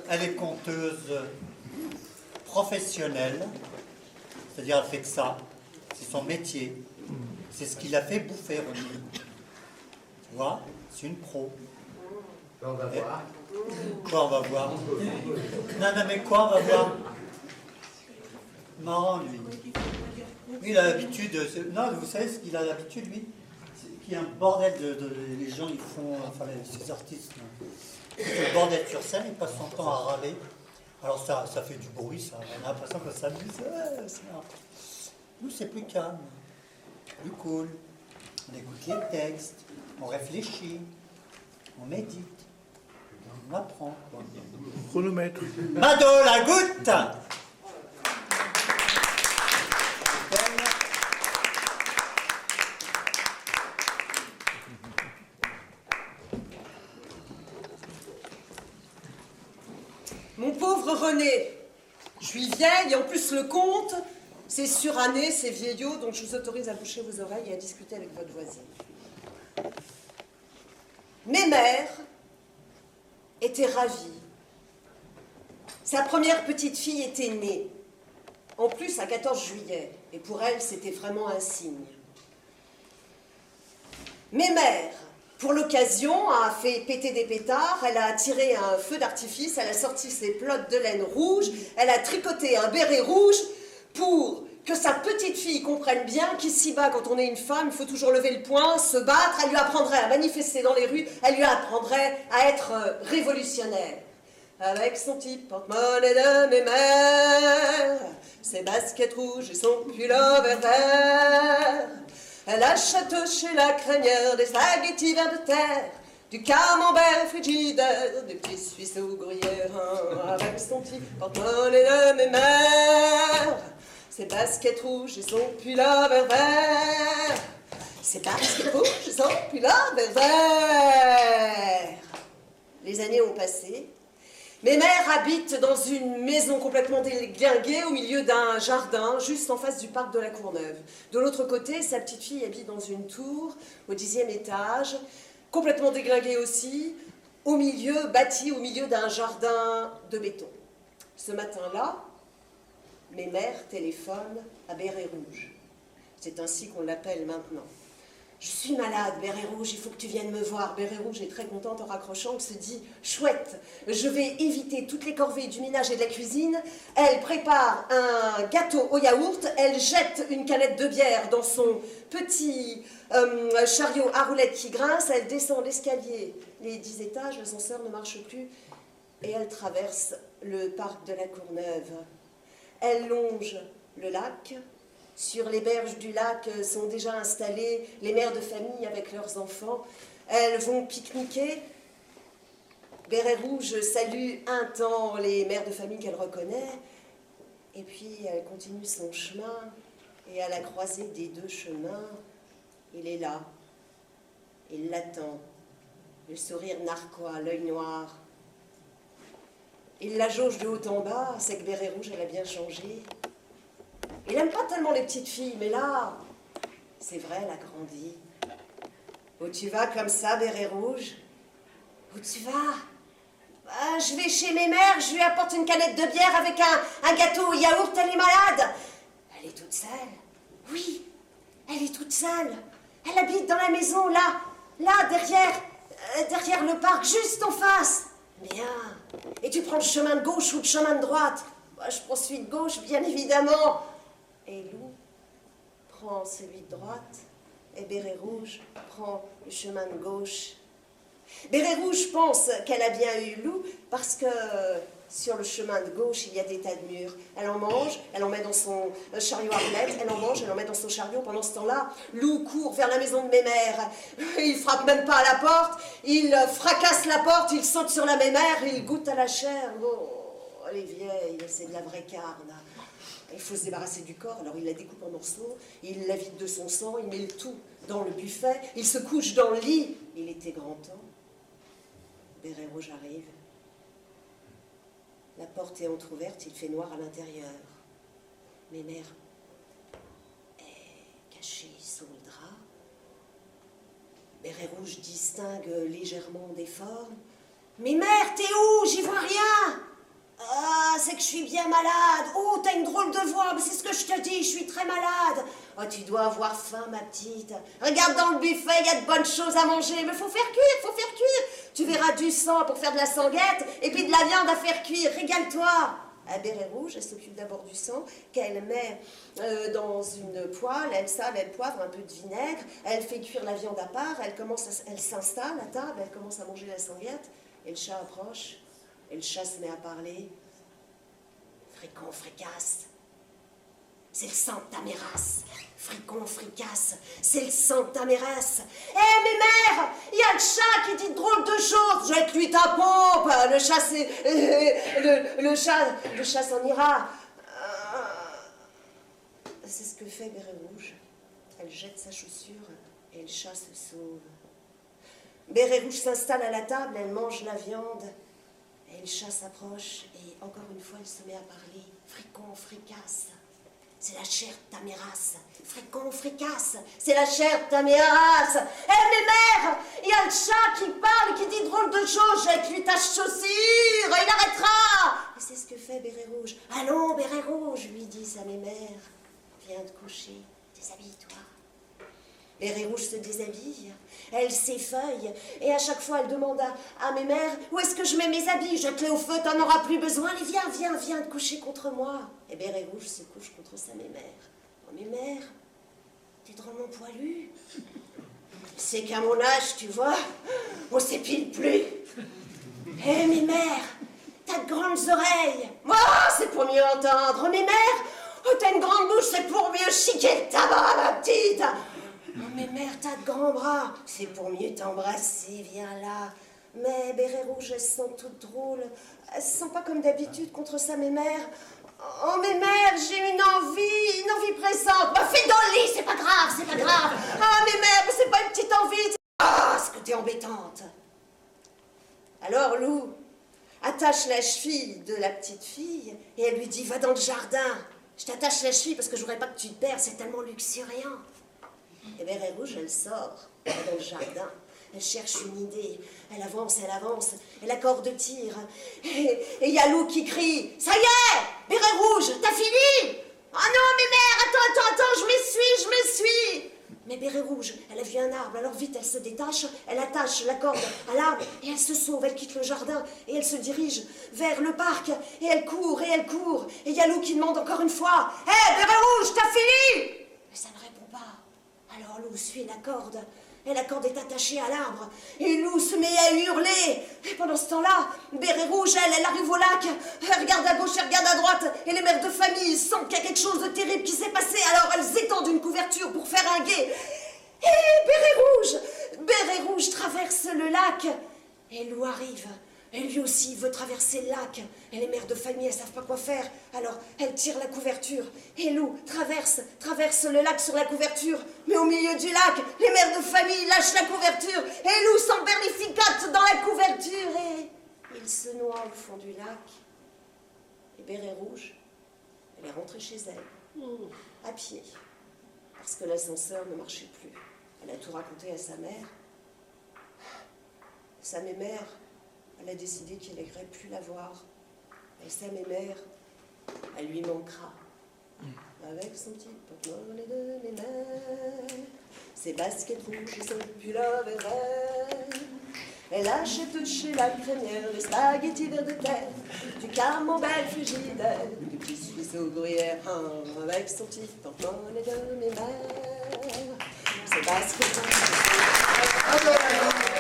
Elle est conteuse professionnelle, c'est-à-dire elle fait que ça, c'est son métier, c'est ce qui l'a fait bouffer, Ronnie. Tu vois, c'est une pro. On va voir. Quoi on va voir? Non, mais quoi on va voir? Marrant, lui. Lui, il a l'habitude... Non, vous savez ce qu'il a l'habitude, lui? C'est qu'il y a un bordel les gens, ils font... Enfin, ces artistes, le bordel sur scène, ils passent son temps à râler. Alors ça fait du bruit, ça. On a l'impression que ça s'amuse. Nous, c'est plus calme, plus cool. On écoute les textes, on réfléchit, on médite, on apprend. Chronomètre. Mado, la goutte! Mon pauvre René, je suis vieille, en plus le compte, c'est suranné, c'est vieillot, donc je vous autorise à boucher vos oreilles et à discuter avec votre voisine. Mémère était ravie. Sa première petite fille était née. En plus, à 14 juillet. Et pour elle, c'était vraiment un signe. Mémère, pour l'occasion, a fait péter des pétards, elle a tiré un feu d'artifice, elle a sorti ses pelotes de laine rouge, elle a tricoté un béret rouge pour que sa petite fille comprenne bien qu'ici-bas, quand on est une femme, il faut toujours lever le poing, se battre, elle lui apprendrait à manifester dans les rues, elle lui apprendrait à être révolutionnaire. Avec son petit porte-monnaie de mémère, ses baskets rouges et son pullover vert, elle achète chez la crinière des spaghettis verts de terre, du camembert frigidaire, des petits suisses aux gruyères. Avec son petit porte-monnaie de mémère, ses baskets rouges et son pullover vert, ses baskets rouges et son pullover vert. Les années ont passé. Mémère habite dans une maison complètement déglinguée au milieu d'un jardin, juste en face du parc de la Courneuve. De l'autre côté, sa petite fille habite dans une tour, au 10e étage, complètement déglinguée aussi, bâtie au milieu d'un jardin de béton. Ce matin-là, Mémère téléphone à Béret Rouge. C'est ainsi qu'on l'appelle maintenant. Je suis malade, Béret Rouge, il faut que tu viennes me voir. Béret Rouge est très contente en raccrochant, elle se dit « Chouette, je vais éviter toutes les corvées du ménage et de la cuisine. » Elle prépare un gâteau au yaourt, elle jette une canette de bière dans son petit chariot à roulettes qui grince, elle descend l'escalier, les 10 étages, l'ascenseur ne marche plus, et elle traverse le parc de la Courneuve. Elle longe le lac. Sur les berges du lac sont déjà installées les mères de famille avec leurs enfants. Elles vont pique-niquer. Béret Rouge salue un temps les mères de famille qu'elle reconnaît. Et puis elle continue son chemin. Et à la croisée des deux chemins, il est là. Il l'attend. Le sourire narquois, l'œil noir. Il la jauge de haut en bas. C'est que Béret Rouge, elle a bien changé. Il n'aime pas tellement les petites filles, mais là, c'est vrai, elle a grandi. Où tu vas comme ça, Béret Rouge? Où tu vas? Je vais chez mes mères, je lui apporte une canette de bière avec un gâteau au yaourt, elle est malade. Elle est toute seule. Oui, elle est toute seule. Elle habite dans la maison, là, derrière le parc, juste en face. Bien. Et tu prends le chemin de gauche ou le chemin de droite? Moi, je prends celui de gauche, bien évidemment. Et Lou prend celui de droite, et Béret Rouge prend le chemin de gauche. Béret Rouge pense qu'elle a bien eu Lou, parce que sur le chemin de gauche, il y a des tas de mûres. Elle en mange, elle en met dans son chariot à roulettes, elle en mange, elle en met dans son chariot. Pendant ce temps-là, Lou court vers la maison de Mémère. Il frappe même pas à la porte, il fracasse la porte, il saute sur la Mémère, il goûte à la chair. Oh, elle est vieille, c'est de la vraie carne. Il faut se débarrasser du corps, alors il la découpe en morceaux, il la vide de son sang, il met le tout dans le buffet, il se couche dans le lit. Il était grand temps. Béret Rouge arrive. La porte est entrouverte, il fait noir à l'intérieur. Mémère est cachée sous le drap. Béret Rouge distingue légèrement des formes. Mais mère, t'es où? J'y vois rien. Ah, c'est que je suis bien malade. Oh, t'as une drôle de voix, mais c'est ce que je te dis, je suis très malade. Oh, tu dois avoir faim, ma petite. Regarde dans le buffet, il y a de bonnes choses à manger, mais faut faire cuire, faut faire cuire. Tu verras du sang pour faire de la sanguette, et puis de la viande à faire cuire, régale-toi. À Béret Rouge, elle s'occupe d'abord du sang, qu'elle met dans une poêle, elle sale, elle poivre, un peu de vinaigre, elle fait cuire la viande à part, elle s'installe à table, elle commence à manger la sanguette, et le chat approche. Et le chat se met à parler. Fricon, fricasse. C'est le sang de ta mérasse. Fricon, fricasse. C'est le sang de ta mérasse. Eh, mais mère, il y a le chat qui dit de drôles de choses. Jette-lui ta pompe. Le chat, c'est... le chat s'en ira. C'est ce que fait Béret Rouge. Elle jette sa chaussure et le chat se sauve. Béret Rouge s'installe à la table, elle mange la viande. Et le chat s'approche et encore une fois, il se met à parler. Fricon, fricasse, c'est la chair de ta mérasse. Fricon, fricasse, c'est la chair de ta mérasse. Eh, mais mère, il y a le chat qui parle, qui dit drôle de choses. Jette-lui ta chaussure, il arrêtera. Et c'est ce que fait Béret Rouge. Allons, Béret Rouge, lui dit sa mémère. Viens te coucher, déshabille-toi. Béret Rouge se déshabille, elle s'effeuille, et à chaque fois elle demande à mes mères « Où est-ce que je mets mes habits? Jette-les au feu, t'en auras plus besoin, allez viens te coucher contre moi !» Et Béret Rouge se couche contre sa mémère. « Oh mémère, t'es drôlement poilue. C'est qu'à mon âge, tu vois, on s'épile plus. Eh mémère, t'as de grandes oreilles. Oh, c'est pour mieux entendre. Mémère, oh, t'as une grande bouche, c'est pour mieux chiquer le tabac, ma petite. Oh, mais mère, t'as de grands bras, c'est pour mieux t'embrasser, viens là. Mais Béret Rouge, elle se sent toute drôle. Elle se sent pas comme d'habitude contre sa mémère. Oh, mémère, j'ai une envie pressante. Bah, fais dans le lit, c'est pas grave, c'est pas grave. Ah, mémère, mais c'est pas une petite envie. Ah, ce que t'es embêtante. Alors, Lou attache la cheville de la petite fille et elle lui dit, va dans le jardin. Je t'attache la cheville parce que je voudrais pas que tu te perds, c'est tellement luxuriant. Et Béret Rouge, elle sort, elle va dans le jardin, elle cherche une idée, elle avance, et la corde tire. Et il y a Lou qui crie, ça y est, Béret Rouge, t'as fini? Ah non, mais mère, attends, je m'essuie. Mais Béret Rouge, elle a vu un arbre, alors vite elle se détache, elle attache la corde à l'arbre et elle se sauve, elle quitte le jardin et elle se dirige vers le parc et elle court. Et il y a Lou qui demande encore une fois, hé, Béret Rouge, t'as fini? Mais ça ne répond pas. Alors Lou suit la corde, et la corde est attachée à l'arbre, et Lou se met à hurler. Et pendant ce temps-là, Béret Rouge, elle arrive au lac, elle regarde à gauche, elle regarde à droite, et les mères de famille sentent qu'il y a quelque chose de terrible qui s'est passé, alors elles étendent une couverture pour faire un guet. Et Béret Rouge traverse le lac, et Lou arrive. Et lui aussi veut traverser le lac. Et les mères de famille, elles savent pas quoi faire. Alors, elles tirent la couverture. Et Lou traverse le lac sur la couverture. Mais au milieu du lac, les mères de famille lâchent la couverture. Et Lou s'emberlificate dans la couverture. Et il se noie au fond du lac. Et Béret Rouge, elle est rentrée chez elle, à pied. Parce que l'ascenseur ne marchait plus. Elle a tout raconté à sa mère. Sa mémère, elle a décidé qu'elle n'irait plus la voir. Et sa mémère, elle lui manquera. Avec son petit porte-monnaie de mémère, ses baskets rouges et son pull à verre. Elle achète chez la crémière des spaghettis verts de terre, du camembert frigidaire, du petit suisse au gruyère. Avec son petit porte-monnaie de mémère, ses baskets rouges et son pull à verre.